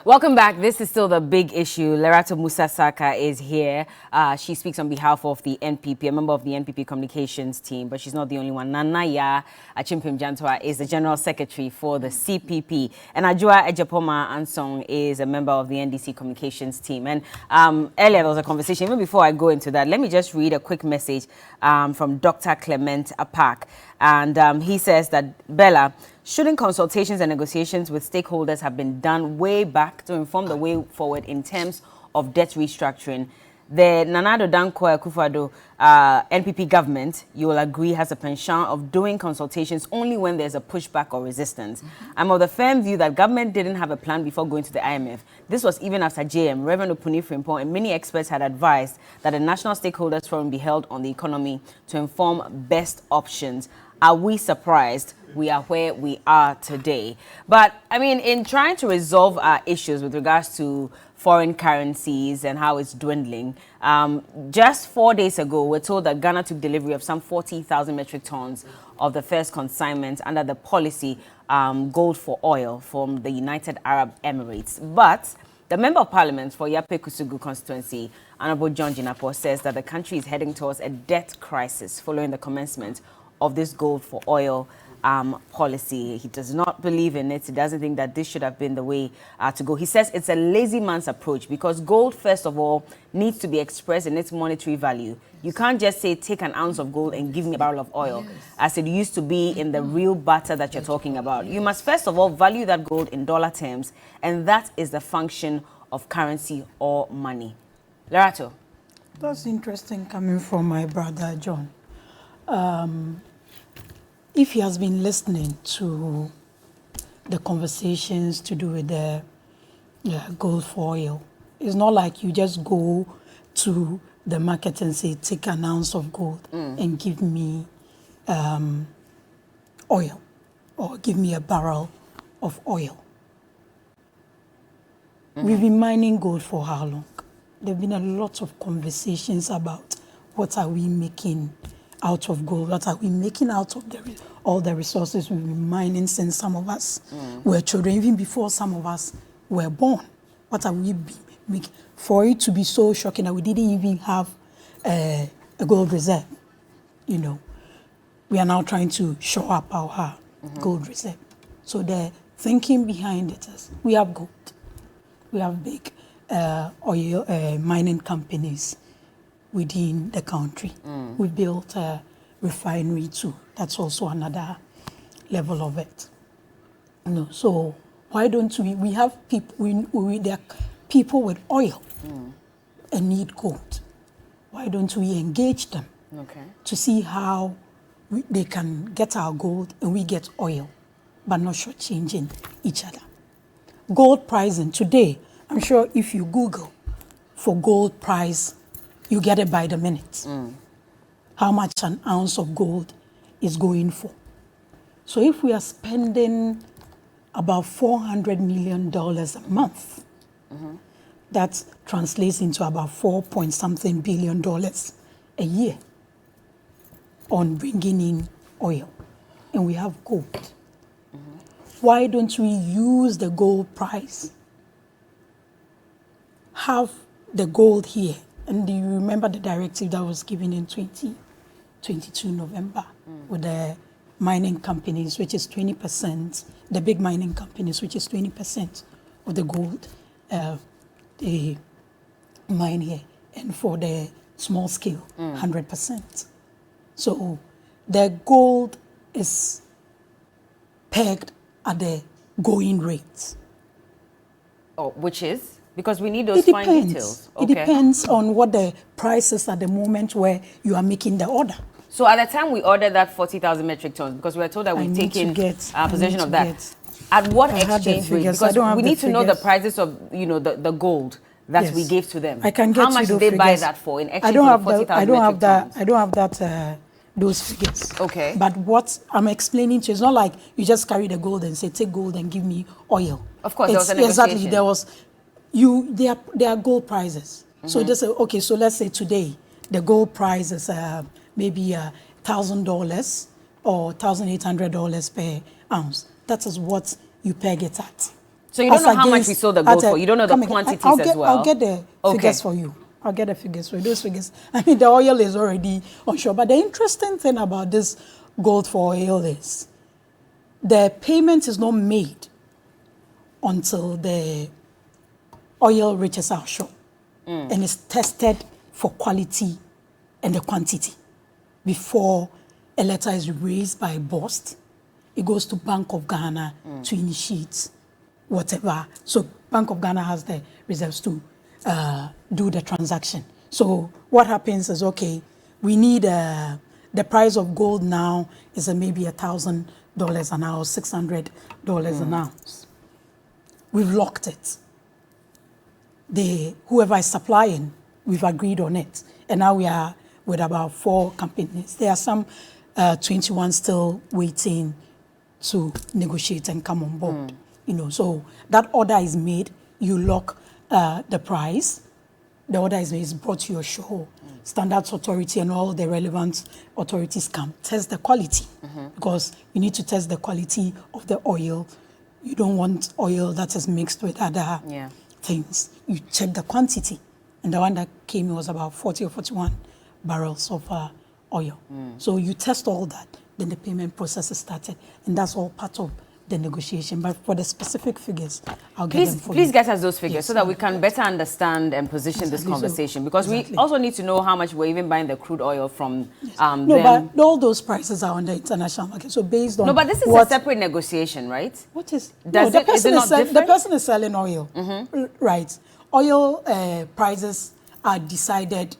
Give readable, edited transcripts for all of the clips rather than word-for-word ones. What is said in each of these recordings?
Welcome back. This is still the big issue. Lerato Musa Saka is here. She speaks on behalf of the NPP, a member of the NPP communications team, but she's not the only one. Nanaya Achimpim Jantwa is the general secretary for the CPP. And Ajua Ejapoma Ansong is a member of the NDC communications team. And earlier there was a conversation. Even before I go into that, let me just read a quick message from Dr. Clement Apak. And he says that, Bella, shouldn't consultations and negotiations with stakeholders have been done way back to inform the way forward in terms of debt restructuring? The Nanado Danko Akufo-Addo NPP government, you will agree, has a penchant of doing consultations only when there's a pushback or resistance. I'm of the firm view that government didn't have a plan before going to the IMF. This was even after JM, Reverend Opuni Frimpong, and many experts had advised that a national stakeholders forum be held on the economy to inform best options. Are we surprised we are where we are today? But, I mean, in trying to resolve our issues with regards to foreign currencies and how it's dwindling, just 4 days ago, we're told that Ghana took delivery of some 40,000 metric tons of the first consignment under the policy Gold for Oil from the United Arab Emirates. But the Member of Parliament for Yape Kusugu constituency, Honorable John Jinapor, says that the country is heading towards a debt crisis following the commencement of this Gold for Oil policy. He does not believe in it. He doesn't think that this should have been the way to go. He says it's a lazy man's approach because gold, first of all, needs to be expressed in its monetary value. You can't just say, take an ounce of gold and give me a barrel of oil, as it used to be in the real butter that you're talking about. You must, first of all, value that gold in dollar terms, and that is the function of currency or money. Lerato. That's interesting coming from my brother, John. If he has been listening to the conversations to do with the gold for oil, it's not like you just go to the market and say, take an ounce of gold and give me oil, or give me a barrel of oil. We've been mining gold for how long? There have been a lot of conversations about what are we making out of gold, what are we making out of all the resources we've been mining since some of us were children, even before some of us were born. What are we making? For it to be so shocking that we didn't even have a gold reserve, you know. We are now trying to show up our gold reserve. So the thinking behind it is, we have gold. We have big oil mining companies within the country. We built a refinery too. That's also another level of it. No, so why don't we have people, there are people with oil and need gold. Why don't we engage them to see how they can get our gold and we get oil, but not shortchanging each other. Gold pricing today, I'm sure if you Google for gold price, you get it by the minute. How much an ounce of gold is going for. So if we are spending about $400 million a month, that translates into about $4-point-something billion a year on bringing in oil. And we have gold. Why don't we use the gold price? Have the gold here. And do you remember the directive that was given in 2022 November with the mining companies, which is 20%, the big mining companies, which is 20% of the gold they mine here, and for the small scale, 100%. So the gold is pegged at the going rate. Oh, which is? Because we need those fine details. It depends on what the price is at the moment where you are making the order. So at the time we ordered that 40,000 metric tons, because we were told that we've taken possession of that. At what exchange rate? Because we need to know the prices of, you know, the gold that we gave to them. I can get How much did they buy that for in exchange for 40,000 metric tons? I don't have that. Those figures. Okay. But what I'm explaining to you is not like you just carry the gold and say, take gold and give me oil. Of course, there was a negotiation. Exactly. There was. There are gold prices. So just say, okay, so let's say today the gold price is maybe $1,000 or $1,800 per ounce. That is what you peg it at. So you don't know how much we sold the gold for? You don't know the quantities as well? I'll get the figures for you. I'll get the figures for you. Those figures, I mean, the oil is already onshore. But the interesting thing about this gold for oil is the payment is not made until the oil reaches our shore and is tested for quality and the quantity before a letter is raised by BOST. It goes to Bank of Ghana to initiate whatever. So Bank of Ghana has the reserves to do the transaction. So what happens is, okay, we need the price of gold now is maybe $1,000 an ounce, $600 an ounce. We've locked it. Whoever is supplying, we've agreed on it. And now we are with about 4 companies. There are some 21 still waiting to negotiate and come on board. You know, so that order is made, you lock the price, the order is brought to your show. Standards Authority and all the relevant authorities come test the quality because you need to test the quality of the oil. You don't want oil that is mixed with other things. You check the quantity, and the one that came was about 40 or 41 barrels of oil. So you test all that, then the payment process is started, and that's all part of the negotiation. But for the specific figures, I'll get them for you. Please get us those figures so that we can better understand and position this conversation, because we also need to know how much we're even buying the crude oil from them. But all those prices are on the international market. So based on but this is a separate negotiation, right? What is? The person is selling oil, right? Oil prices are decided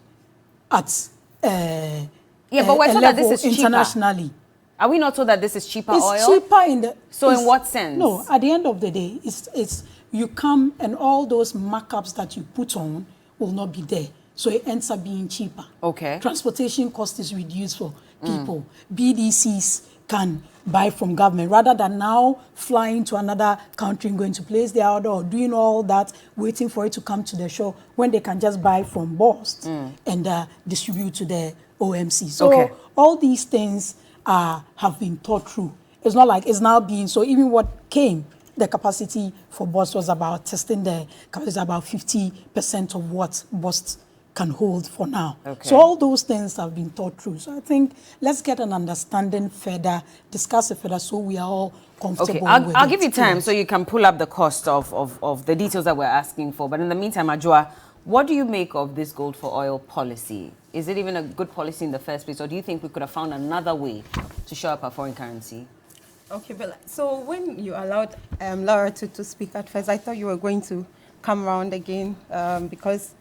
at but we're told that this is cheaper internationally. Are we not told that this is cheaper oil? It's cheaper in the... So in what sense? No, at the end of the day, it's you come and all those markups that you put on will not be there. So it ends up being cheaper. Okay. Transportation cost is reduced for people. BDCs can buy from government rather than now flying to another country and going to place their order or doing all that, waiting for it to come to the shore when they can just buy from BOST and distribute to the OMC. So all these things have been thought through. It's not like it's now being, so even what came, the capacity for BOST was about testing the capacity about 50% of what BOST can hold for now. So all those things have been thought through. So I think let's get an understanding further, discuss it further so we are all comfortable with it. I'll give you time so you can pull up the cost of the details that we're asking for. But in the meantime, Ajua, what do you make of this gold for oil policy? Is it even a good policy in the first place, or do you think we could have found another way to show up our foreign currency? Okay, Bella. So when you allowed Laura to speak at first, I thought you were going to come around again because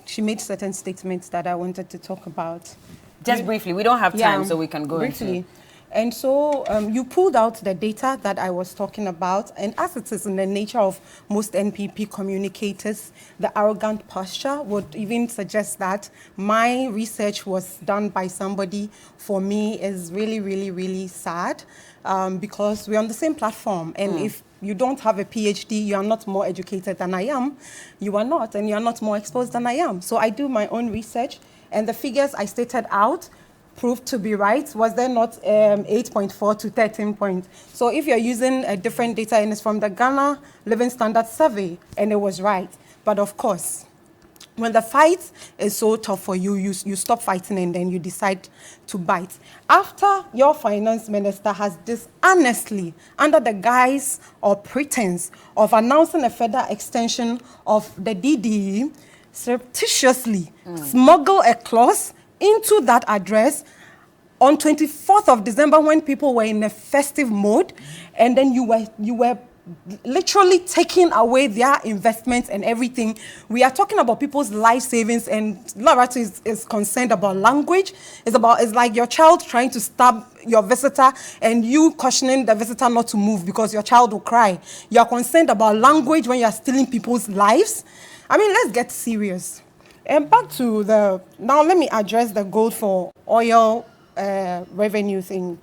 she made certain statements that I wanted to talk about. Just briefly, we don't have time, so we can go briefly. And so you pulled out the data that I was talking about, and as it is in the nature of most NPP communicators, the arrogant posture would even suggest that my research was done by somebody, for me, is really, really, really sad because we're on the same platform, and if you don't have a PhD, you are not more educated than I am, you are not, and you are not more exposed than I am. So I do my own research, and the figures I stated out proved to be right. Was there not 8.4 to 13 points? So if you're using a different data and it's from the Ghana Living Standard Survey, and it was right. But of course, when the fight is so tough for you, you stop fighting and then you decide to bite. After your finance minister has dishonestly, under the guise or pretense of announcing a further extension of the DDE, surreptitiously smuggle a clause into that address on 24th of December when people were in a festive mode, and then you were literally taking away their investments and everything. We are talking about people's life savings, and Laura is concerned about language. It's like your child trying to stab your visitor and you cautioning the visitor not to move because your child will cry. You are concerned about language when you are stealing people's lives. I mean, let's get serious. And back to now let me address the gold for oil revenue thing.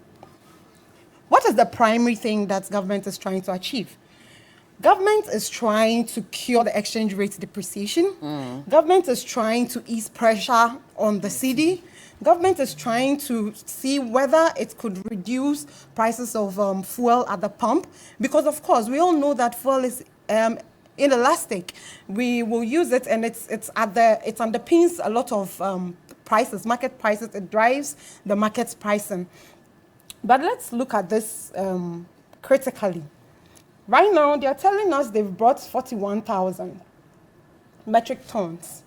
What is the primary thing that government is trying to achieve? Government is trying to cure the exchange rate depreciation. Government is trying to ease pressure on the cedi. government is trying to see whether it could reduce prices of fuel at the pump, because of course we all know that fuel is inelastic. We will use it, and it underpins a lot of prices, market prices. It drives the market's pricing. But let's look at this critically. Right now, they are telling us they've brought 41,000 metric tons,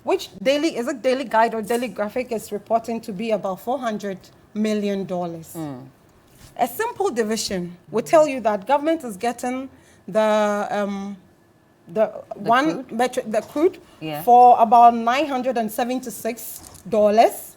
which daily guide or daily graphic is reporting to be about $400 million. A simple division will tell you that government is getting the crude for about $976,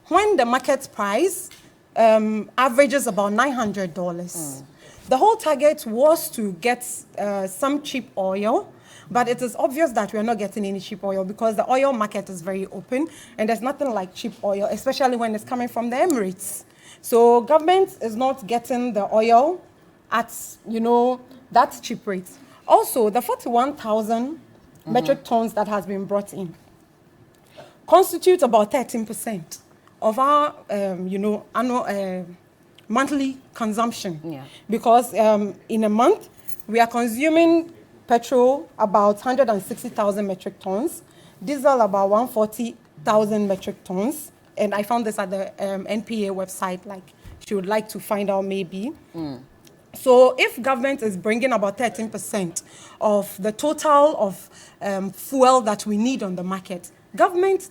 when the market price averages about $900. The whole target was to get some cheap oil, but it is obvious that we are not getting any cheap oil because the oil market is very open, and there's nothing like cheap oil, especially when it's coming from the Emirates. So government is not getting the oil at, that cheap rate. Also, the 41,000 metric tons that has been brought in constitutes about 13% of our, annual monthly consumption. Yeah. Because in a month, we are consuming petrol about 160,000 metric tons, diesel about 140,000 metric tons, and I found this at the NPA website, like she would like to find out maybe. So if government is bringing about 13% of the total of fuel that we need on the market, government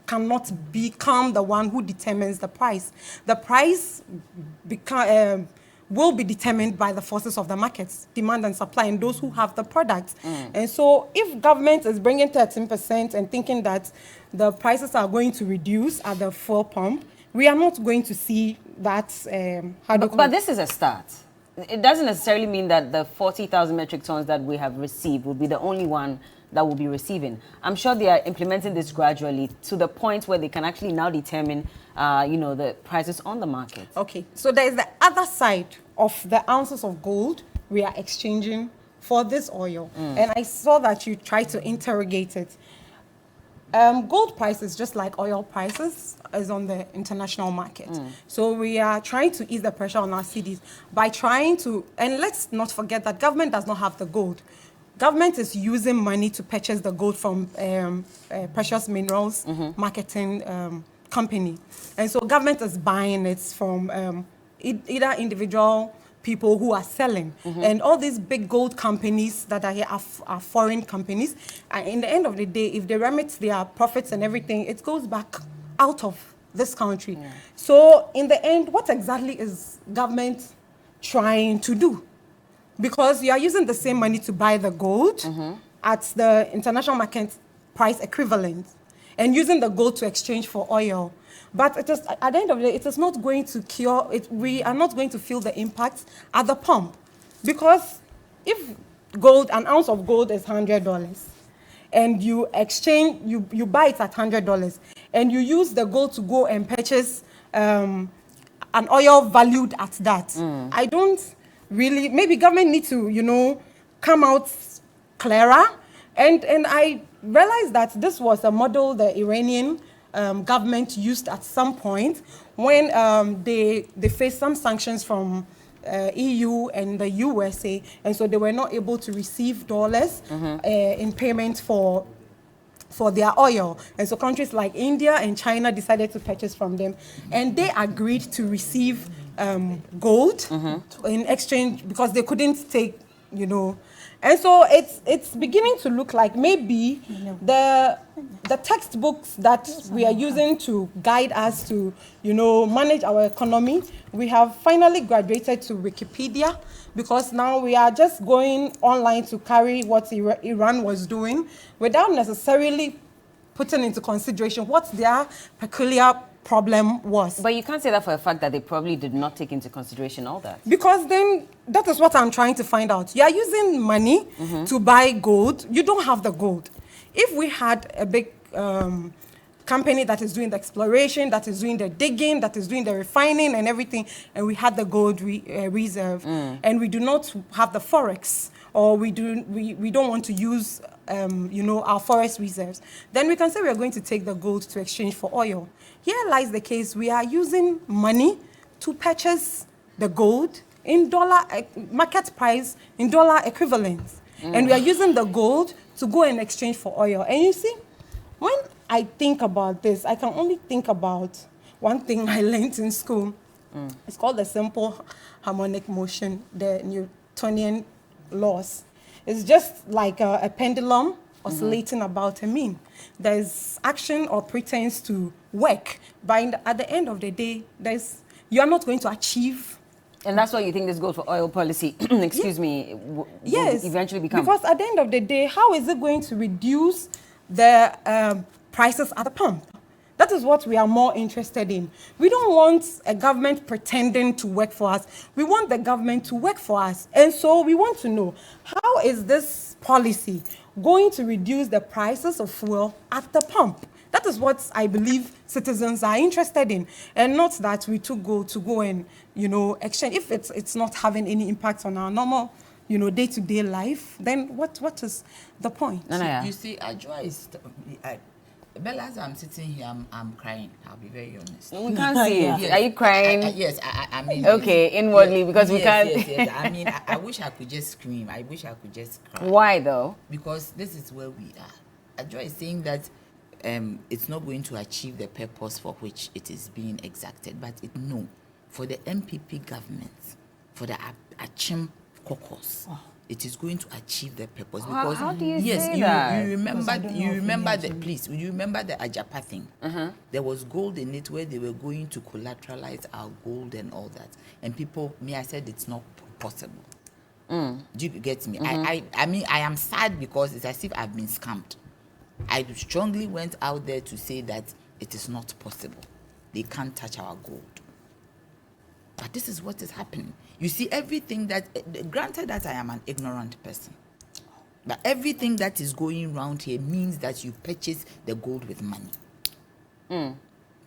cannot become the one who determines the price. The price will be determined by the forces of the markets, demand and supply, and those who have the products. And so if government is bringing 13% and thinking that the prices are going to reduce at the fuel pump, we are not going to see that. But this is a start. It doesn't necessarily mean that the 40,000 metric tons that we have received will be the only one that will be receiving. I'm sure they are implementing this gradually to the point where they can actually now determine, the prices on the market. Okay, so there is the other side of the ounces of gold we are exchanging for this oil. And I saw that you tried to interrogate it. Gold prices, just like oil prices, is on the international market. So we are trying to ease the pressure on our cities by trying to, and let's not forget that government does not have the gold. Government is using money to purchase the gold from precious minerals marketing company. And so government is buying it from either individual people who are selling. And all these big gold companies that are here are foreign companies. And in the end of the day, if they remit their profits and everything, it goes back out of this country. So in the end, what exactly is government trying to do? Because you are using the same money to buy the gold at the international market price equivalent and using the gold to exchange for oil. But it is, at the end of the day, it is not going to cure it. We are not going to feel the impact at the pump. Because if an ounce of gold is $100 and you exchange, you buy it at $100 and you use the gold to go and purchase an oil valued at that, I don't really, maybe government need to, come out clearer. And I realized that this was a model the Iranian government used at some point when they faced some sanctions from EU and the USA, and so they were not able to receive dollars in payment for their oil. And so countries like India and China decided to purchase from them, and they agreed to receive gold in exchange because they couldn't take, And so it's beginning to look like maybe the textbooks that we are using to guide us to, manage our economy, we have finally graduated to Wikipedia, because now we are just going online to carry what Iran was doing without necessarily putting into consideration what their peculiar problem was. But you can't say that for a fact that they probably did not take into consideration all that. Because then, that is what I'm trying to find out. You are using money to buy gold. You don't have the gold. If we had a big company that is doing the exploration, that is doing the digging, that is doing the refining and everything, and we had the gold reserve, and we do not have the forex or we don't want to use our forest reserves, then we can say we are going to take the gold to exchange for oil. Here lies the case. We are using money to purchase the gold in dollar market price, in dollar equivalents. And we are using the gold to go and exchange for oil. And you see, when I think about this, I can only think about one thing I learned in school. It's called the simple harmonic motion, the Newtonian laws. It's just like a pendulum oscillating about a mean. There's action or pretense to work, but at the end of the day, you are not going to achieve. And that's why you think this goes for oil policy, excuse me, will eventually become. Because at the end of the day, how is it going to reduce the prices at the pump? That is what we are more interested in. We don't want a government pretending to work for us. We want the government to work for us. And so we want to know, how is this policy going to reduce the prices of fuel at the pump? That is what I believe citizens are interested in, and not that we took gold to go and, exchange. If it's not having any impact on our normal, day-to-day life, then what is the point? You see, Ajwa is... Bella, as I'm sitting here, I'm crying. I'll be very honest. We can't see it. Yes. Are you crying? Yes, I mean... Okay, inwardly, because we can't... Yes. I mean, I wish I could just scream. I wish I could just cry. Why, though? Because this is where we are. Ajwa is saying that it's not going to achieve the purpose for which it is being exacted. But no, for the MPP government, for the Achim caucus, it is going to achieve the purpose. Because how do you say that? You remember the Ajapa thing. There was gold in it where they were going to collateralize our gold and all that. And I said it's not possible. Do you get me? I mean, I am sad because it's as if I've been scammed. I strongly went out there to say that it is not possible. They can't touch our gold. But this is what is happening. You see, everything that, granted that I am an ignorant person, but everything that is going around here means that you purchase the gold with money.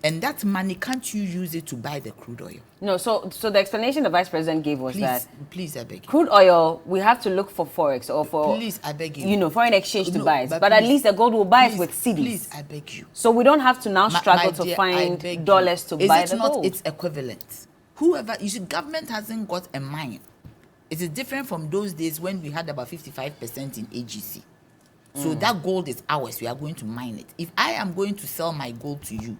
And that money, can't you use it to buy the crude oil? No, so the explanation the Vice President gave was that... Please, I beg you. Crude oil, we have to look for forex or for... Please, I beg you. Foreign exchange to buy it. But at least the gold will buy it with cedis. Please, I beg you. So we don't have to now struggle to find dollars to buy the gold. Is it not its equivalent? Whoever... You see, government hasn't got a mine. It is different from those days when we had about 55% in AGC. So that gold is ours. We are going to mine it. If I am going to sell my gold to you,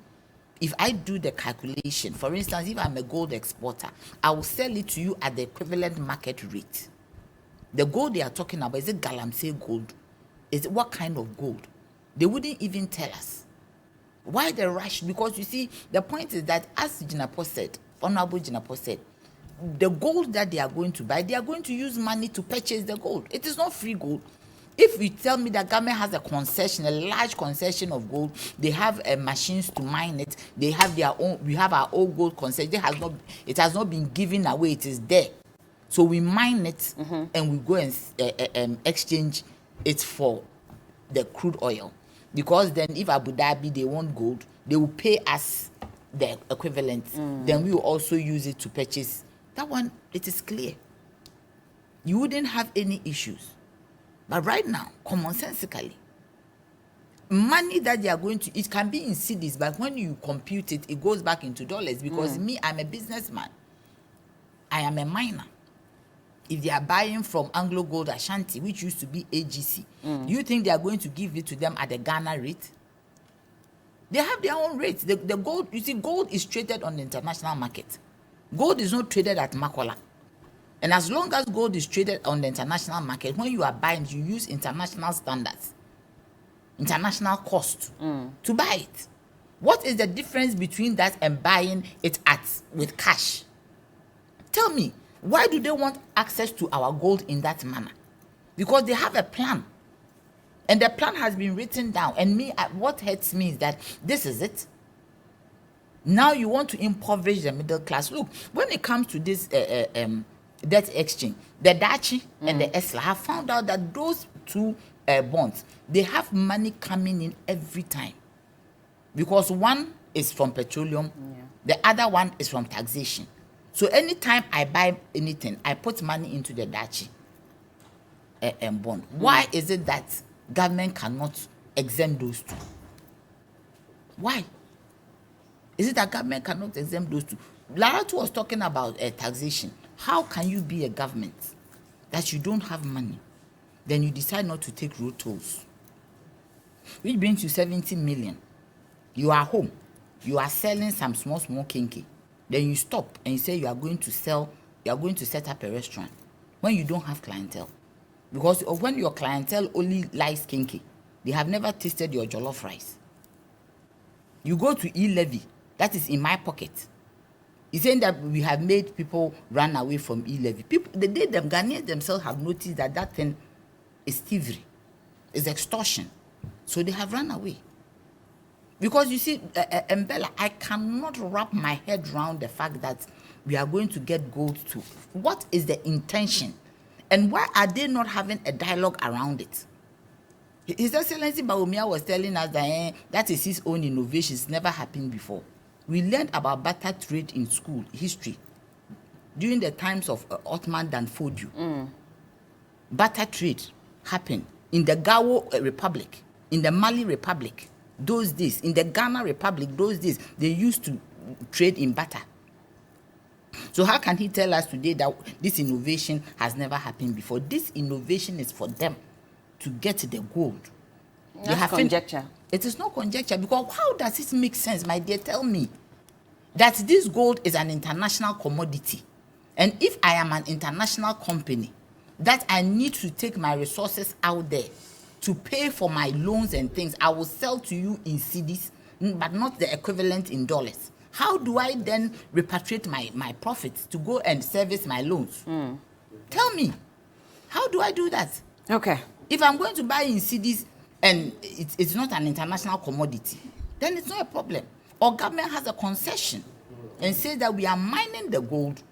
if I do the calculation, for instance, if I'm a gold exporter, I will sell it to you at the equivalent market rate. The gold they are talking about, is it galamsey gold? Is it what kind of gold? They wouldn't even tell us. Why the rush? Because you see, the point is that, as Jinapo said, Honorable Jinapo said, the gold that they are going to buy, they are going to use money to purchase the gold. It is not free gold. If you tell me that government has a concession, a large concession of gold, they have machines to mine it, they have their own, we have our own gold concession, it has not been given away, it is there. So we mine it and we go and exchange it for the crude oil. Because then if Abu Dhabi, they want gold, they will pay us the equivalent. Then we will also use it to purchase. That one, it is clear. You wouldn't have any issues. But right now, commonsensically, money that they are going to, it can be in cedis, but when you compute it, it goes back into dollars. Because me, I'm a businessman. I am a miner. If they are buying from Anglo Gold Ashanti, which used to be AGC, do you think they are going to give it to them at the Ghana rate? They have their own rates. The gold, you see, gold is traded on the international market. Gold is not traded at Makola. And as long as gold is traded on the international market, when you are buying, you use international standards, international cost to buy it. What is the difference between that and buying it with cash? Tell me, why do they want access to our gold in that manner? Because they have a plan. And the plan has been written down. And what hurts me is that this is it. Now you want to impoverish the middle class. Look, when it comes to this debt exchange, the Dachi and the ESLA have found out that those two bonds, they have money coming in every time. Because one is from petroleum, the other one is from taxation. So anytime I buy anything, I put money into the Dachi. bond. Why is it that government cannot exempt those two? Why? Is it that government cannot exempt those two? Laratu was talking about taxation. How can you be a government that you don't have money, then you decide not to take road tolls, which brings you 70 million. You are home, you are selling some small kinky, then you stop and you say you are going to set up a restaurant when you don't have clientele. Because when your clientele only likes kinky, they have never tasted your jollof rice. You go to e-levy, that is in my pocket. He's saying that we have made people run away from e-levy. People, the day them Ghanaians themselves have noticed that that thing is thievery, is extortion. So they have run away. Because you see, Mbella, I cannot wrap my head around the fact that we are going to get gold too. What is the intention? And why are they not having a dialogue around it? His Excellency Bawumia was telling us that that is his own innovation. It's never happened before. We learned about barter trade in school, history, during the times of Ottoman Dan Fodio. Barter trade happened in the Gao Republic, in the Mali Republic, those days, in the Ghana Republic, those days, they used to trade in barter. So how can he tell us today that this innovation has never happened before? This innovation is for them to get the gold. That's conjecture. It is not conjecture, because how does it make sense, my dear? Tell me that this gold is an international commodity. And if I am an international company, that I need to take my resources out there to pay for my loans and things, I will sell to you in cedis, but not the equivalent in dollars. How do I then repatriate my profits to go and service my loans? Tell me, how do I do that? Okay. If I'm going to buy in cedis and it's not an international commodity, then it's not a problem. Or government has a concession and says that we are mining the gold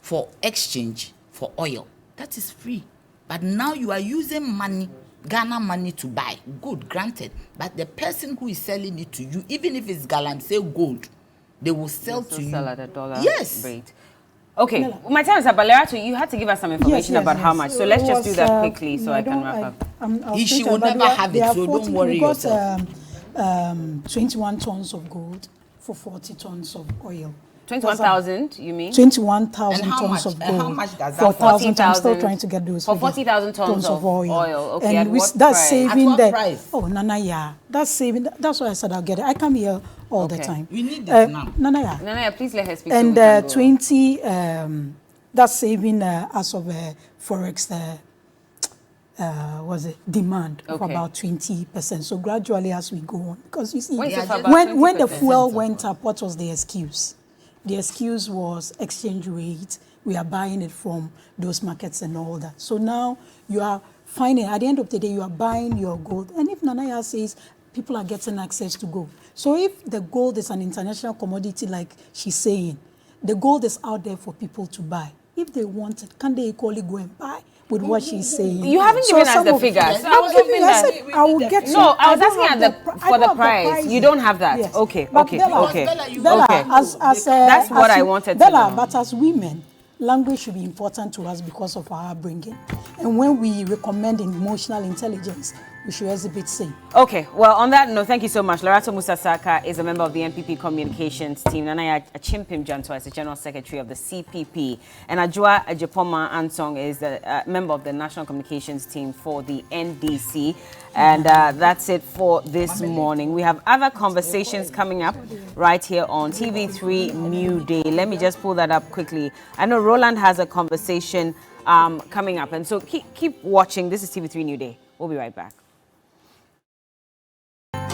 for exchange for oil. That is free. But now you are using money, Ghana money, to buy. Good, granted. But the person who is selling it to you, even if it's Galamsey gold, they will sell to you. Sell at a dollar rate. Okay, my time is up, but Lerato, you had to give us some information about how much. So let's just do that quickly so I can wrap up. She will never have it, so don't worry yourself. 21 tons of gold for 40 tons of oil. 21,000, you mean? 21,000 tons of gold. And how much does that? 4,000. I'm still trying to get those. For 40,000 tons of oil. Okay, and at what that's price? saving At what price? Oh, Nana, yeah. That's saving. That's why I said I'll get it. I come here all the time. We need this now. Nana, yeah. Nana, please let her speak. And so we can go. 20, that's saving as of forex, was it demand of about 20%. So gradually as we go on, because you see, when the fuel went up, what was the excuse? The excuse was exchange rate. We are buying it from those markets and all that. So now you are finding, at the end of the day, you are buying your gold. And if Nanaya says people are getting access to gold. So if the gold is an international commodity, like she's saying, the gold is out there for people to buy. If they want it, can they equally go and buy with what she's saying? You haven't given us the figures. So I will get No, I was asking for the price. You don't have that. Yes. Okay, But okay, Bella, okay. Bella, Okay. That's what I wanted to Bella, know. but as women, language should be important to us because of our upbringing. And when we recommend emotional intelligence, we should exhibit same. Okay, well, on that note, thank you so much. Lerato Musasaka is a member of the NPP communications team. Nanaya Achimpim Janto is the General Secretary of the CPP. And Ajua Ajapoma Ansong is a member of the National Communications team for the NDC. And that's it for this morning. We have other conversations coming up right here on TV3Newday. Let me just pull that up quickly. I know Roland has a conversation coming up. And so keep watching. This is TV3 Newday. We'll be right back.